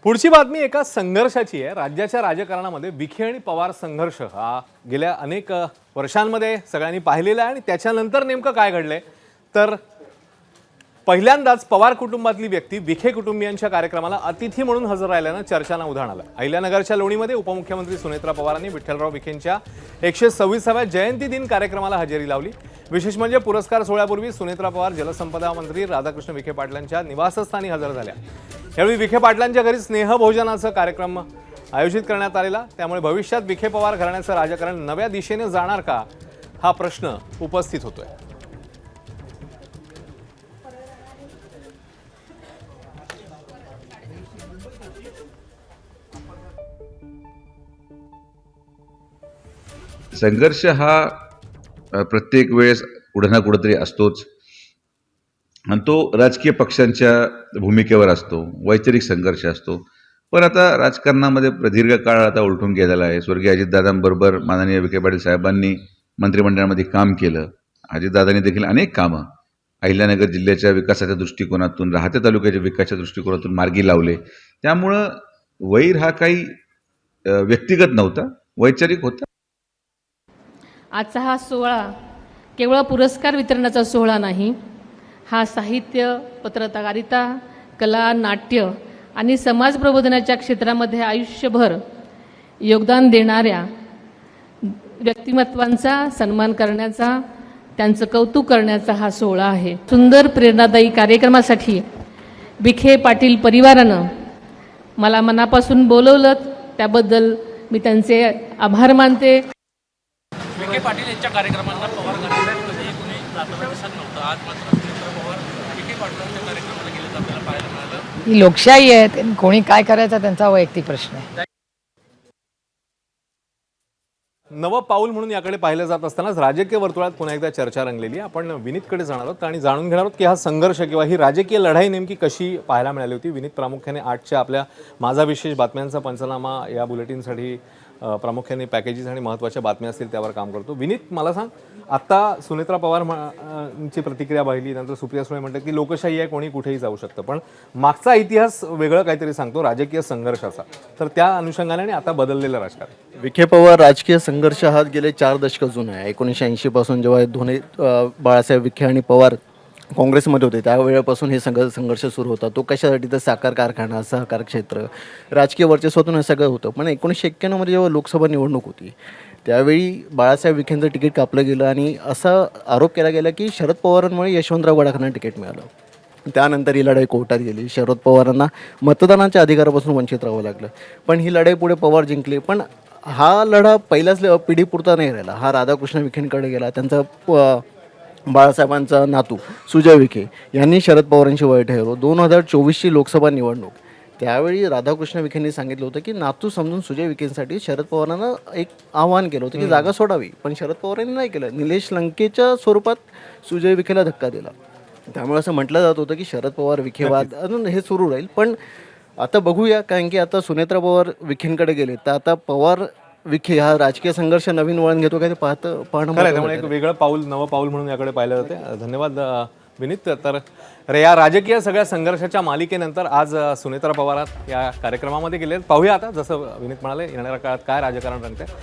पुढची बातमी एका संघर्षाची आहे। राज्याच्या राजकारणामध्ये विखे आणि पवार संघर्ष हा गेल्या अनेक वर्षांमध्ये सगळ्यांनी पाहिलेला आहे आणि त्याच्यानंतर नेमकं काय घडलंय तर पहिल्यांदाच पवार कुटुंबातली व्यक्ती विखे कुटुंबियांच्या कार्यक्रमाला अतिथी म्हणून हजर राहिल्यानं चर्चांना उधाण आलं। अहिल्यानगरच्या लोणीमध्ये उपमुख्यमंत्री सुनेत्रा पवारांनी विठ्ठलराव विखेंच्या 126व्या जयंती दिन कार्यक्रमाला हजेरी लावली। विशेष म्हणजे पुरस्कार सोहळ्यापूर्वी सुनेत्रा पवार जलसंपदा मंत्री राधाकृष्ण विखे पाटलांच्या निवासस्थानी हजर झाल्या। यावेळी विखे पाटलांच्या घरी स्नेहभोजनाचा कार्यक्रम आयोजित करण्यात आलेला, त्यामुळे भविष्यात विखे पवार घराण्याचं राजकारण नव्या दिशेने जाणार का हा प्रश्न उपस्थित होतोय। संघर्ष हा प्रत्येक वेळेस कुठे ना कुठेतरी असतोच आणि तो राजकीय पक्षांच्या भूमिकेवर असतो, वैचारिक संघर्ष असतो। पण आता राजकारणामध्ये प्रदीर्घ काळ आता उलटून गेलेला आहे। स्वर्गीय अजितदादांबरोबर माननीय विखे पाटील साहेबांनी मंत्रिमंडळामध्ये काम केलं। अजितदादांनी देखील अनेक कामं अहिल्यानगर जिल्ह्याच्या विकासाच्या दृष्टिकोनातून, राहत्या तालुक्याच्या विकासाच्या दृष्टिकोनातून मार्गी लावले। त्यामुळं वैर हा काही व्यक्तिगत नव्हता, वैचारिक होता। आजचा हा सोहळा केवळ पुरस्कार वितरणाचा सोहळा नाही, हा साहित्य, पत्रकारिता, कला, नाट्य आणि समाज प्रबोधनाच्या क्षेत्रामध्ये आयुष्यभर योगदान देणाऱ्या व्यक्तिमत्वांचा सन्मान करण्याचा, त्यांचं कौतुक करण्याचा हा सोहळा आहे। सुंदर प्रेरणादायी कार्यक्रमासाठी विखे पाटील परिवारानं मला मनापासून बोलवलं, त्याबद्दल मी त्यांचे आभार मानते। विखे पाटील यांच्या कार्यक्रमांना पवार घराण्यात कधीही कुणी जाताना दिसत नव्हतं। आज मात्र सुनेत्रा पवार विखे पाटलांच्या कार्यक्रमाला गेले आपल्याला पाहायला मिळालं। ही लोकशाही आहे, कोणी काय करायचा त्यांचा वैयक्तिक प्रश्न आहे। नवं पाऊल म्हणून याकडे पाहिलं जात असतानाच राजकीय वर्तुळात पुन्हा एकदा चर्चा रंगलेली आहे। आपण विनीतकडे जाणार आहोत आणि जाणून घेणार आहोत की हा संघर्ष किंवा ही राजकीय लढाई नेमकी कशी पाहायला मिळाली होती। विनीत प्रामुख्याने 8च्या आपल्या माझा विशेष बातम्यांचा पंचनामा या बुलेटिनसाठी प्रामुख्याने पॅकेजेस आणि महत्त्वाच्या बातम्या असतील त्यावर काम करतो। विनीत, मला सांग, आता सुनेत्रा पवार ची प्रतिक्रिया पाहिली, नंतर सुप्रिया सुळे म्हणतात की लोकशाही आहे, कोणी कुठेही जाऊ शकतं, पण मागचा इतिहास वेगळं काहीतरी सांगतो राजकीय संघर्षाचा, तर त्या अनुषंगाने आता बदललेलं राजकारण। विखे पवार राजकीय संघर्ष हा गेले 4 दशक जुना आहे। 1980 पासून जेव्हा दोन्ही बाळासाहेब विखे आणि पवार काँग्रेसमध्ये होते त्यावेळेपासून हे संघर्ष सुरू होता। तो कशासाठी तर साखर कारखाना, सहकार क्षेत्र, राजकीय वर्चस्वातून हे सगळं होतं। पण 1991 मध्ये जेव्हा लोकसभा निवडणूक होती त्यावेळी बाळासाहेब विखेंचं तिकीट कापलं गेलं आणि असा आरोप केला गेला की शरद पवारांमुळे यशवंतराव गडाखांना तिकीट मिळालं। त्यानंतर ही लढाई कोर्टात गेली, शरद पवारांना मतदानाच्या अधिकारापासून वंचित राहावं लागलं, पण ही लढाई पुढे पवार जिंकली। पण हा लढा पहिल्याच पिढीपुरता नाही राहिला, हा राधाकृष्ण विखेंकडे गेला। त्यांचा बाळासाहेबांचा नातू सुजय विखे यांनी शरद पवारांची वय ठरवलं। 2024ची लोकसभा निवडणूक, त्यावेळी राधाकृष्ण विखेंनी सांगितलं होतं की नातू समजून सुजय विखेंसाठी शरद पवारांना एक आवाहन केलं होतं की जागा सोडावी, पण शरद पवारांनी नाही केलं। निलेश लंकेच्या स्वरूपात सुजय विखेला धक्का दिला। त्यामुळे असं म्हटलं जात होतं की शरद पवार विखे वाद अजून हे सुरू राहील। पण आता बघूया, कारण की आता सुनेत्रा पवार विखेंकडे गेले, तर आता पवार विखे हा राजकीय संघर्ष नवीन वळण घेतो काय ते पाहणं त्यामुळे एक वेगळं पाऊल, नवं पाऊल म्हणून याकडे पाहिलं जाते। धन्यवाद विनीत। तर या राजकीय सगळ्या संघर्षाच्या मालिकेनंतर आज सुनेत्रा पवार या कार्यक्रमामध्ये गेले। पाहूया आता, जसं विनीत म्हणाले, येणाऱ्या काळात काय राजकारण रंगतंय।